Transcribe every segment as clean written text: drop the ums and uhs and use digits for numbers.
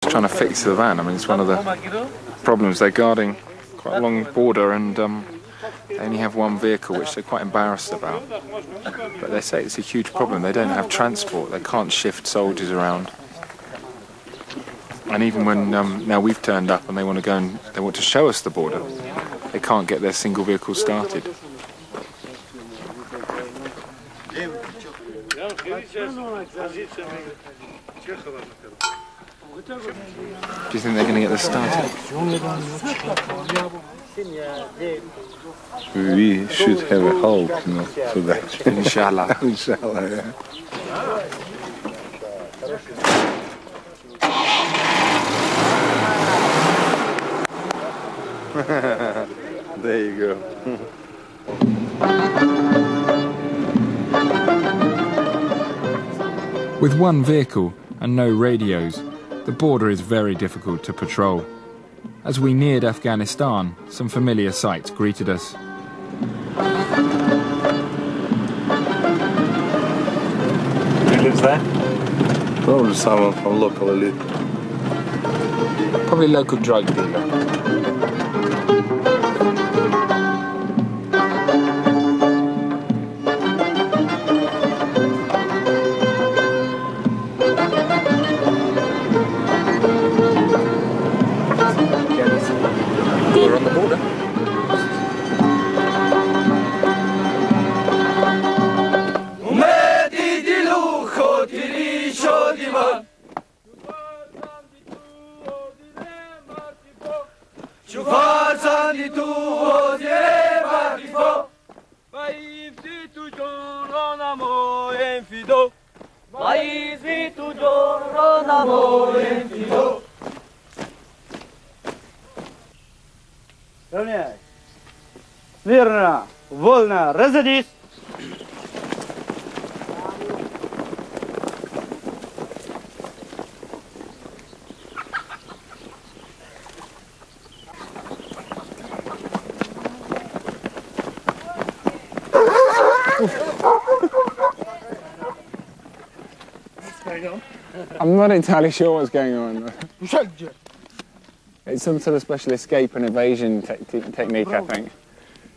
just trying to fix the van. I mean, it's one of the problems. They're guarding quite a long border, and they only have one vehicle, which they're quite embarrassed about. But they say it's a huge problem. They don't have transport. They can't shift soldiers around. And even when now we've turned up and they want to go and they want to show us the border, they can't get their single vehicle started. Do you think they're going to get this started? We should have a hope, you know, for that. Inshallah. Inshallah, yeah. There you go. With one vehicle and no radios, the border is very difficult to patrol. As we neared Afghanistan, some familiar sights greeted us. Who lives there? Probably someone from local elite. Probably local drug dealer. We're on the border. Верно, вольно, разойдись. I'm not entirely sure what's going on. It's some sort of special escape and evasion technique, I think,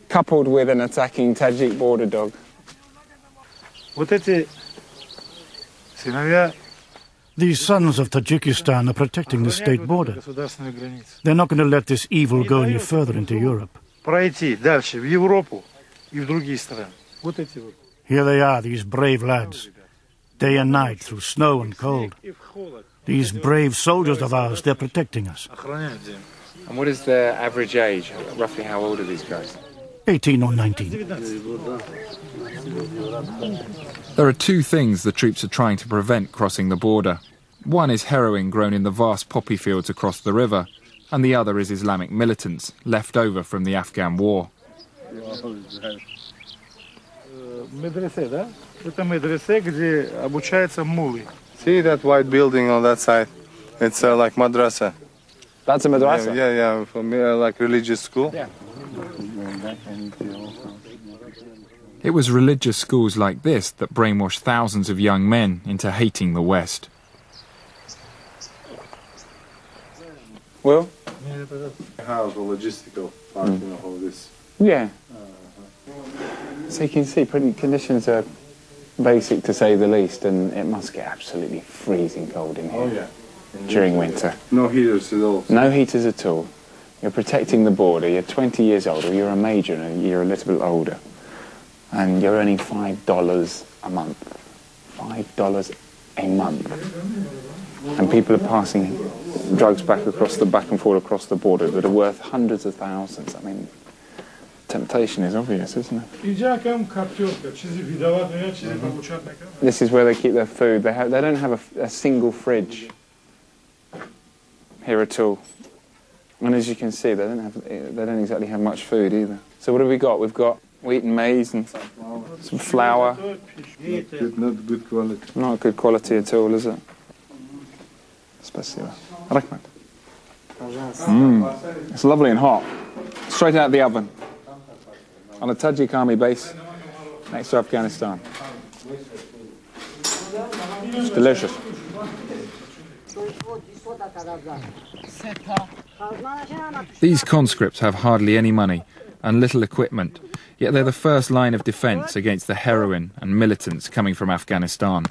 coupled with an attacking Tajik border dog. These sons of Tajikistan are protecting the state border. They're not going to let this evil go any further into Europe. Here they are, these brave lads, day and night through snow and cold. These brave soldiers of ours, they're protecting us. And what is their average age? Roughly how old are these guys? 18 or 19. There are two things the troops are trying to prevent crossing the border. One is heroin grown in the vast poppy fields across the river, and the other is Islamic militants, left over from the Afghan war. See that white building on that side? It's like madrasa. That's a madrasa? Yeah, for me, like religious school. Yeah. It was religious schools like this that brainwashed thousands of young men into hating the West. Well? How's the logistical part, you know, all this? Yeah. So you can see conditions are basic to say the least, and it must get absolutely freezing cold in here. Oh, yeah. During winter. No heaters at all. No heaters at all. You're protecting the border. You're 20 years old, or you're a major and you're a little bit older, and you're earning $5 a month. $5 a month. And people are passing drugs back and forth across the border that are worth hundreds of thousands. I mean, temptation is obvious, isn't it? This is where they keep their food. They don't have a single fridge here at all. And as you can see, they don't exactly have much food either. So what have we got? We've got wheat and maize and some flour. Not good quality. Not good quality at all, is it? Спасибо. Rahmat. It's lovely and hot. Straight out of the oven. On a Tajik army base next to Afghanistan. It's delicious. These conscripts have hardly any money and little equipment, yet they're the first line of defence against the heroin and militants coming from Afghanistan.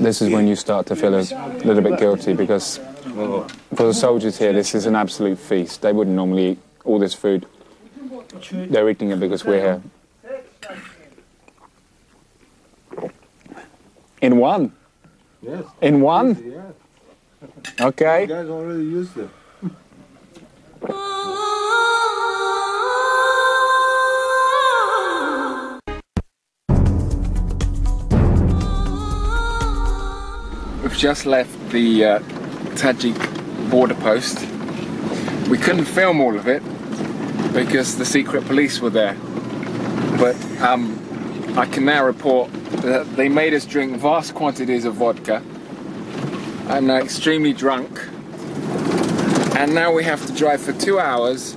This is when you start to feel a little bit guilty, because for the soldiers here, this is an absolute feast. They wouldn't normally eat all this food. They're eating it because we're here. In one? Yes. In one? Yes. Okay. You guys already used it. We've just left the Tajik border post. We couldn't film all of it because the secret police were there. But I can now report that they made us drink vast quantities of vodka. I'm now extremely drunk. And now we have to drive for 2 hours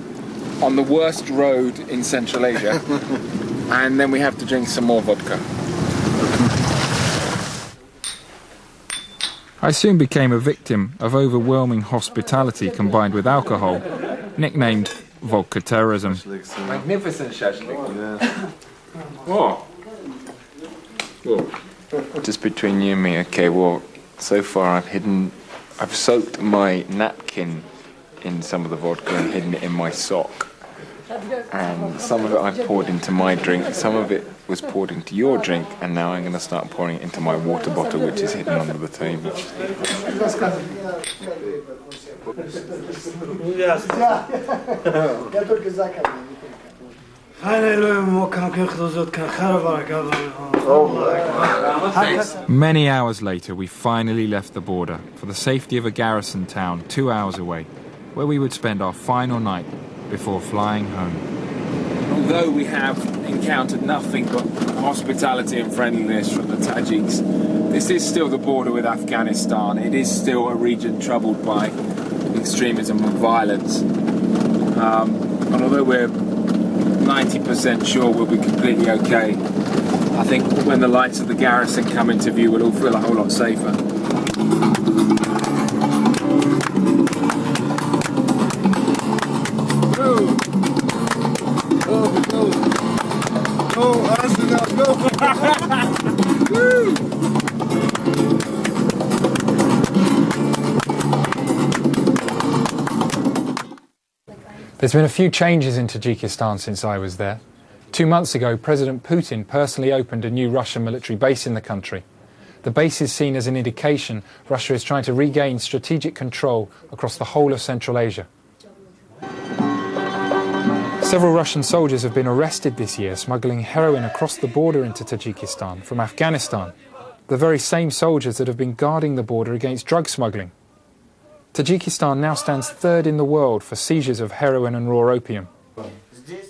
on the worst road in Central Asia. And then we have to drink some more vodka. I soon became a victim of overwhelming hospitality combined with alcohol, nicknamed vodka terrorism. Magnificent shashlik. Yeah. Whoa. Just between you and me, okay, well, so far I've soaked my napkin in some of the vodka and hidden it in my sock. And some of it I poured into my drink, some of it was poured into your drink, and now I'm going to start pouring it into my water bottle, which is hidden under the table. Many hours later, we finally left the border for the safety of a garrison town 2 hours away, where we would spend our final night before flying home. Although we have encountered nothing but hospitality and friendliness from the Tajiks, this is still the border with Afghanistan. It is still a region troubled by extremism and violence. And although we're 90% sure we'll be completely okay, I think when the lights of the garrison come into view, we'll all feel a whole lot safer. There's been a few changes in Tajikistan since I was there. 2 months ago, President Putin personally opened a new Russian military base in the country. The base is seen as an indication Russia is trying to regain strategic control across the whole of Central Asia. Several Russian soldiers have been arrested this year smuggling heroin across the border into Tajikistan from Afghanistan, the very same soldiers that have been guarding the border against drug smuggling. Tajikistan now stands third in the world for seizures of heroin and raw opium.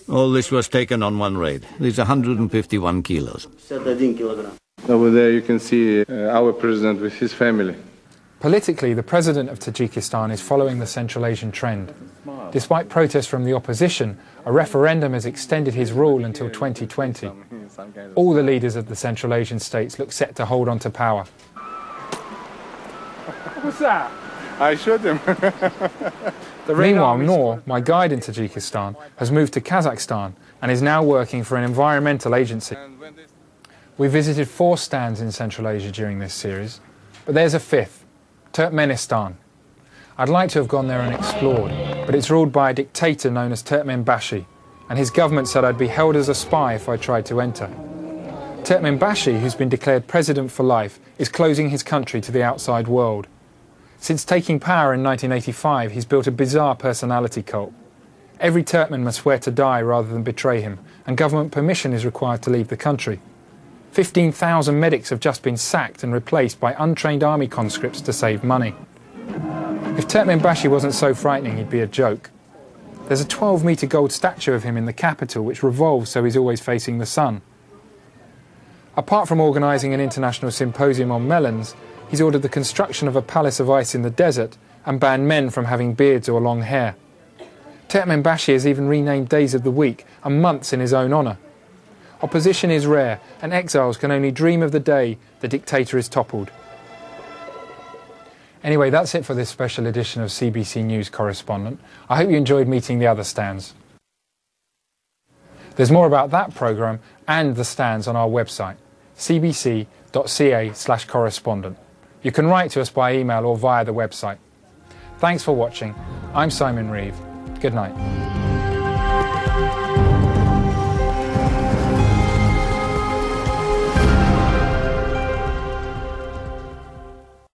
All this was taken on one raid. There's 151 kilos. Over there you can see our president with his family. Politically, the president of Tajikistan is following the Central Asian trend. Despite protests from the opposition, a referendum has extended his rule until 2020. All the leaders of the Central Asian states look set to hold on to power. What's that? I shot him. Meanwhile, Noor, my guide in Tajikistan, has moved to Kazakhstan and is now working for an environmental agency. We visited 4 stands in Central Asia during this series, but there's a 5th, Turkmenistan. I'd like to have gone there and explored, but it's ruled by a dictator known as Turkmenbashi, and his government said I'd be held as a spy if I tried to enter. Turkmenbashi, who's been declared president for life, is closing his country to the outside world. Since taking power in 1985, he's built a bizarre personality cult. Every Turkmen must swear to die rather than betray him, and government permission is required to leave the country. 15,000 medics have just been sacked and replaced by untrained army conscripts to save money. If Turkmenbashi wasn't so frightening, he'd be a joke. There's a 12-metre gold statue of him in the capital, which revolves so he's always facing the sun. Apart from organising an international symposium on melons, he's ordered the construction of a palace of ice in the desert and banned men from having beards or long hair. Turkmenbashi has even renamed days of the week and months in his own honour. Opposition is rare, and exiles can only dream of the day the dictator is toppled. Anyway, that's it for this special edition of CBC News Correspondent. I hope you enjoyed meeting the other stands. There's more about that programme and the stands on our website, cbc.ca/correspondent. You can write to us by email or via the website. Thanks for watching. I'm Simon Reeve. Good night.